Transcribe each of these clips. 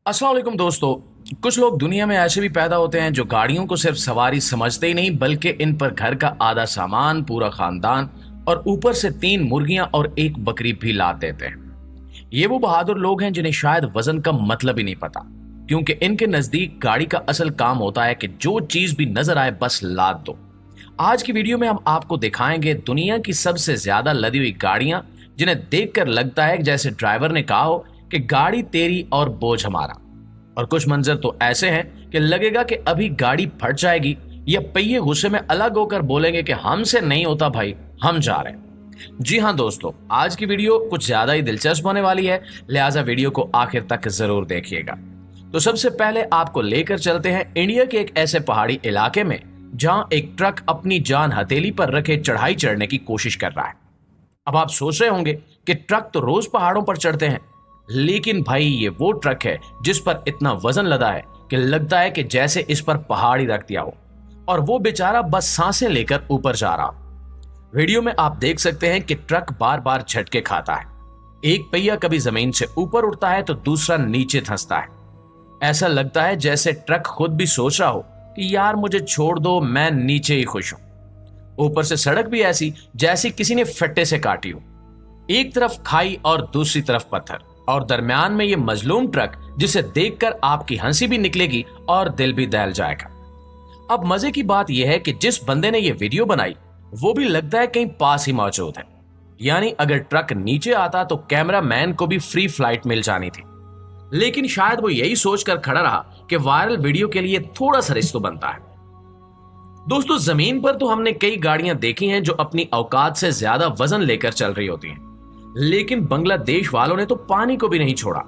अस्सलाम वालेकुम दोस्तों। कुछ लोग दुनिया में ऐसे भी पैदा होते हैं जो गाड़ियों को सिर्फ सवारी समझते ही नहीं बल्कि इन पर घर का आधा सामान, पूरा खानदान और ऊपर से 3 मुर्गियां और 1 बकरी भी लाद देते हैं। ये वो बहादुर लोग हैं जिन्हें शायद वजन का मतलब ही नहीं पता, क्योंकि इनके नजदीक गाड़ी का असल काम होता है कि जो चीज भी नजर आए बस लाद दो। आज की वीडियो में हम आपको दिखाएंगे दुनिया की सबसे ज्यादा लदी हुई गाड़ियां, जिन्हें देखकर लगता है जैसे ड्राइवर ने कहा हो कि गाड़ी तेरी और बोझ हमारा। और कुछ मंजर तो ऐसे हैं कि लगेगा कि अभी गाड़ी फट जाएगी या पहिए गुस्से में अलग होकर बोलेंगे कि हमसे नहीं होता भाई, हम जा रहे हैं। जी हाँ दोस्तों, आज की वीडियो कुछ ज्यादा ही दिलचस्प होने वाली है, लिहाजा वीडियो को आखिर तक जरूर देखिएगा। तो सबसे पहले आपको लेकर चलते हैं इंडिया के एक ऐसे पहाड़ी इलाके में जहां एक ट्रक अपनी जान हथेली पर रखे चढ़ाई चढ़ने की कोशिश कर रहा है। अब आप सोच रहे होंगे कि ट्रक तो रोज पहाड़ों पर चढ़ते हैं, लेकिन भाई ये वो ट्रक है जिस पर इतना वजन लदा है कि लगता है कि जैसे इस पर पहाड़ ही रख दिया हो, और वो बेचारा बस सांसें लेकर ऊपर जा रहा। वीडियो में आप देख सकते हैं कि ट्रक बार बार झटके खाता है। एक पहिया कभी जमीन से ऊपर उठता है तो दूसरा नीचे धंसता है। ऐसा लगता है जैसे ट्रक खुद भी सोच रहा हो कि यार मुझे छोड़ दो, मैं नीचे ही खुश हूं। ऊपर से सड़क भी ऐसी जैसी किसी ने फट्टे से काटी हो, एक तरफ खाई और दूसरी तरफ पत्थर, और दरमियान में ये मजलूम ट्रक जिसे देखकर आपकी हंसी भी निकलेगी और दिल भी दहल जाएगा। अब मजे की बात यह है कि जिस बंदे ने ये वीडियो बनाई वो भी लगता है कहीं पास ही मौजूद है, यानी अगर ट्रक नीचे आता तो कैमरा मैन को भी फ्री फ्लाइट मिल जानी थी। लेकिन शायद वो यही सोचकर खड़ा रहा कि वायरल वीडियो के लिए थोड़ा सा रिस्क तो बनता है। दोस्तों, जमीन पर तो हमने कई गाड़ियां देखी हैं जो अपनी औकात से ज्यादा वजन लेकर चल रही होती हैं, लेकिन बांग्लादेश वालों ने तो पानी को भी नहीं छोड़ा।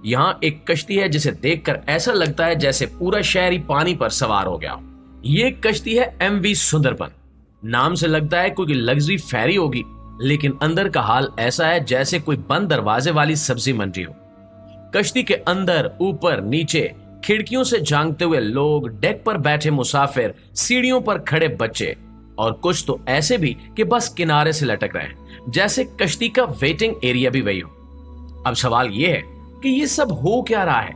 यहाँ एक कश्ती है जिसे देखकर ऐसा लगता है जैसे पूरा शहर ही पानी पर सवार हो गया हो। ये कश्ती है MV सुंदरबन। नाम से लगता है कोई लग्जरी फेरी होगी, लेकिन अंदर का हाल ऐसा है जैसे कोई बंद दरवाजे वाली सब्जी मंडी हो। कश्ती के अंदर, ऊपर, नीचे खिड़कियों से झांकते हुए लोग, डेक पर बैठे मुसाफिर, सीढ़ियों पर खड़े बच्चे, और कुछ तो ऐसे भी कि बस किनारे से लटक रहे हैं, जैसे कश्ती का वेटिंग एरिया भी वही हो। अब सवाल यह है कि ये सब हो क्या रहा है।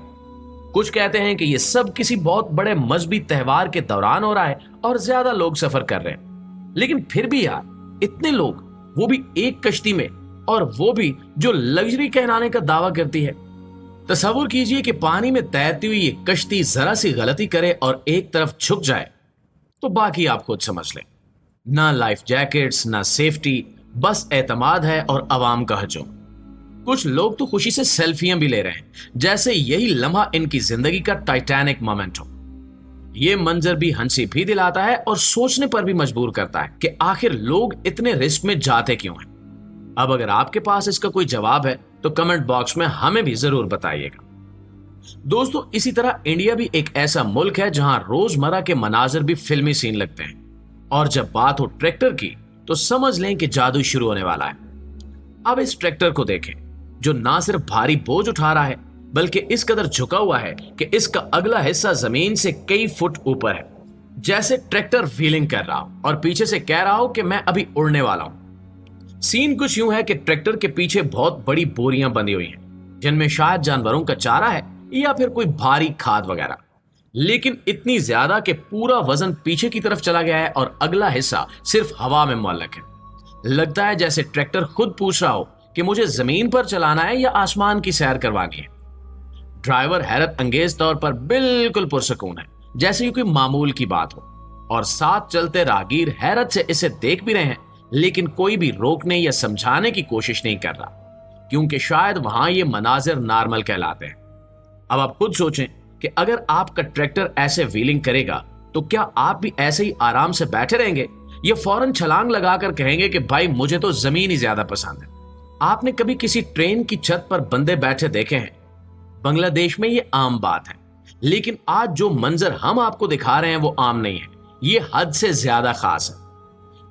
कुछ कहते हैं कि ये सब किसी बहुत बड़े मजहबी त्योहार के दौरान हो रहा है और ज्यादा लोग सफर कर रहे हैं, लेकिन फिर भी यार इतने लोग, वो भी एक कश्ती में, और वो भी जो लग्जरी कहलाने का दावा करती है। तस्वीर कीजिए कि पानी में तैरती हुई ये कश्ती जरा सी गलती करे और एक तरफ झुक जाए तो बाकी आप खुद समझ लें। ना लाइफ जैकेट्स, ना सेफ्टी, बस एतमाद है और आवाम का हजूम। कुछ लोग तो खुशी से सेल्फियां भी ले रहे हैं, जैसे यही लम्हा इनकी जिंदगी का टाइटैनिक मोमेंट हो। ये मंजर भी हंसी भी दिलाता है और सोचने पर भी मजबूर करता है कि आखिर लोग इतने रिस्क में जाते क्यों हैं। अब अगर आपके पास इसका कोई जवाब है तो कमेंट बॉक्स में हमें भी जरूर बताइएगा। दोस्तों, इसी तरह इंडिया भी एक ऐसा मुल्क है जहां रोजमर्रा के मनाजिर भी फिल्मी सीन लगते हैं, और जब बात हो ट्रैक्टर की तो समझ लें कि जादू शुरू होने वाला है। अब इस ट्रैक्टर को देखें जो ना सिर्फ भारी बोझ उठा रहा है बल्कि इस कदर झुका हुआ है कि इसका अगला हिस्सा जमीन से कई फुट ऊपर है, जैसे ट्रैक्टर व्हीलिंग कर रहा हो और पीछे से कह रहा हो कि मैं अभी उड़ने वाला हूं। सीन कुछ यूं है कि ट्रैक्टर के पीछे बहुत बड़ी बोरियां बंधी हुई हैं, जिनमें शायद जानवरों का चारा है या फिर कोई भारी खाद वगैरह, लेकिन इतनी ज्यादा कि पूरा वजन पीछे की तरफ चला गया है और अगला हिस्सा सिर्फ हवा में मुअल्लक है। लगता है जैसे ट्रैक्टर खुद पूछ रहा हो कि मुझे जमीन पर चलाना है या आसमान की सैर करवानी है। ड्राइवर हैरत अंगेज तौर पर बिल्कुल पुरसकून है, जैसे ये कोई मामूल की बात हो, और साथ चलते राहगीर हैरत से इसे देख भी रहे हैं, लेकिन कोई भी रोकने या समझाने की कोशिश नहीं कर रहा, क्योंकि शायद वहां ये मनाजिर नॉर्मल कहलाते हैं। अब आप खुद सोचें कि अगर आपका ट्रैक्टर ऐसे व्हीलिंग करेगा तो क्या आप भी ऐसे ही आराम से बैठे रहेंगे या फौरन छलांग लगाकर कहेंगे कि भाई मुझे तो जमीन ही ज्यादा पसंद है। आपने कभी किसी ट्रेन की छत पर बंदे बैठे देखे हैं? बांग्लादेश में ये आम बात है, लेकिन आज जो मंजर हम आपको दिखा रहे हैं वो आम नहीं है, ये हद से ज्यादा खास है।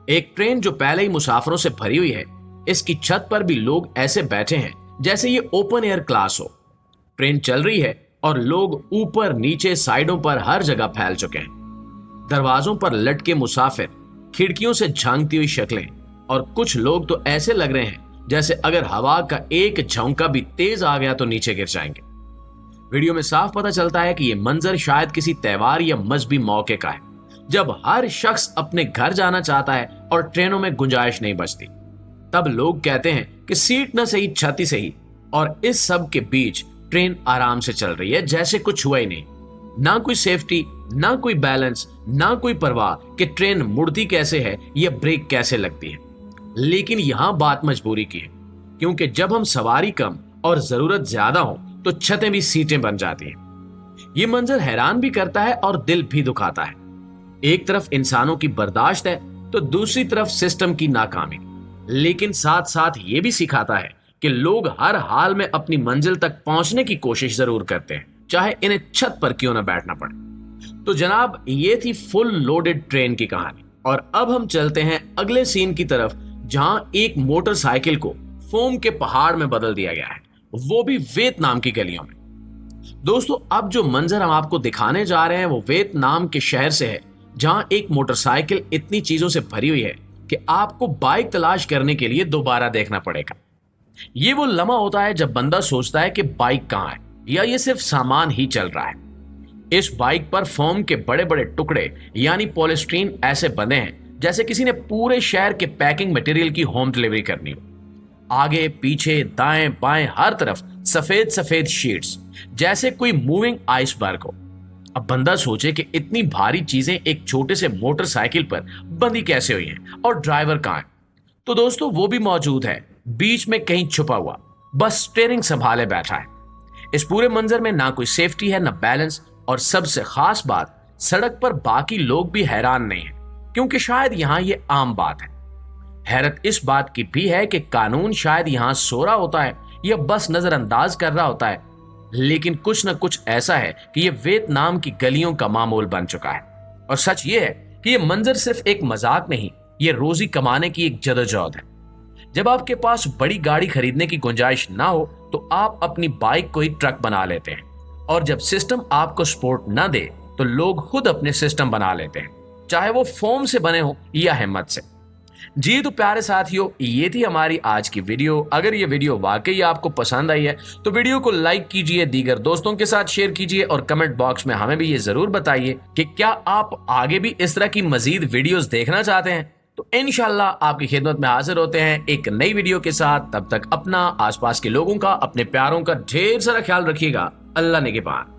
एक ट्रेन जो पहले ही मुसाफिरों से भरी हुई है, इसकी छत पर भी लोग ऐसे बैठे हैं जैसे ये ओपन एयर क्लास हो। ट्रेन चल रही है और लोग ऊपर, नीचे, साइडों पर हर जगह फैल चुके हैं। दरवाजों पर लटके मुसाफिर, खिड़कियों से झांकती हुई शक्लें, और कुछ लोग तो ऐसे लग रहे हैं जैसे अगर हवा का एक झोंका भी तेज आ गया तो नीचे गिर जाएंगे। वीडियो में साफ पता चलता है कि ये मंजर शायद किसी त्योहार या मजहबी मौके का है, जब हर शख्स अपने घर जाना चाहता है और ट्रेनों में गुंजाइश नहीं बचती। तब लोग कहते हैं कि सीट न सही छाती सही, और इस सब के बीच ट्रेन आराम से चल रही है जैसे कुछ हुआ ही नहीं। ना कोई सेफ्टी, ना कोई बैलेंस, ना कोई परवाह कि ट्रेन मुड़ती कैसे है या ब्रेक कैसे लगती है। लेकिन यहां बात मजबूरी की है, क्योंकि जब हम सवारी कम और जरूरत ज्यादा हो तो छतें भी सीटें बन जाती हैं। ये मंजर हैरान भी करता है और दिल भी दुखाता है। एक तरफ इंसानों की बर्दाश्त है तो दूसरी तरफ सिस्टम की नाकामी, लेकिन साथ साथ ये भी सिखाता है कि लोग हर हाल में अपनी मंजिल तक पहुंचने की कोशिश जरूर करते हैं, चाहे इन्हें छत पर क्यों न बैठना पड़े। तो जनाब, ये थी फुल लोडेड ट्रेन की कहानी, और अब हम चलते हैं अगले सीन की तरफ, जहां एक मोटरसाइकिल को फोम के पहाड़ में बदल दिया गया है, वो भी वियतनाम की गलियों में। दोस्तों, अब जो मंजर हम आपको दिखाने जा रहे हैं वो वियतनाम के शहर से है, जहां एक मोटरसाइकिल इतनी चीजों से भरी हुई है कि आपको बाइक तलाश करने के लिए दोबारा देखना पड़ेगा। ये वो लम्हा होता है जब बंदा सोचता है कि बाइक कहां है, या ये सिर्फ सामान ही चल रहा है। इस बाइक पर फोम के बड़े बड़े टुकड़े यानी पॉलीस्टीरीन ऐसे बंधे हैं जैसे किसी ने पूरे शहर के पैकिंग मटेरियल की होम डिलीवरी करनी हो। आगे पीछे दाएं बाएं हर तरफ सफेद सफेद शीट्स, जैसे कोई मूविंग आइसबर्ग हो। अब बंदा सोचे कि इतनी भारी चीजें एक छोटे से मोटरसाइकिल पर बंधी कैसे हुई हैं, और ड्राइवर कहां है? तो दोस्तों, वो भी मौजूद है, बीच में कहीं छुपा हुआ, बस स्टीयरिंग संभाले बैठा है। इस पूरे मंजर में ना कोई सेफ्टी है, ना बैलेंस, और सबसे खास बात, सड़क पर बाकी लोग भी हैरान नहीं है, क्योंकि शायद यहां ये आम बात है। हैरत इस बात की भी है कि कानून शायद यहां सो रहा होता है या बस नजरअंदाज कर रहा होता है, लेकिन कुछ न कुछ ऐसा है कि ये वियतनाम की गलियों का मामूल बन चुका है। और सच ये है कि ये मंजर सिर्फ एक मजाक नहीं, ये रोजी कमाने की एक जदोजहद है। जब आपके पास बड़ी गाड़ी खरीदने की गुंजाइश ना हो तो आप अपनी बाइक को ही ट्रक बना लेते हैं, और जब सिस्टम आपको सपोर्ट ना दे तो लोग खुद अपने सिस्टम बना लेते हैं, चाहे वो फोम से बने हो या हिम्मत से। जी तो प्यारे साथियों, ये थी हमारी आज की वीडियो। अगर ये वीडियो वाकई आपको पसंद आई है तो वीडियो को लाइक कीजिए, दीगर दोस्तों के साथ शेयर कीजिए, और कमेंट बॉक्स में हमें भी ये जरूर बताइए कि क्या आप आगे भी इस तरह की मजीद वीडियोस देखना चाहते हैं। तो इंशाल्लाह आपकी खिदमत में हाजिर होते हैं एक नई वीडियो के साथ। तब तक अपना, आसपास के लोगों का, अपने प्यारों का ढेर सारा ख्याल रखिएगा। अल्लाह निगहबान।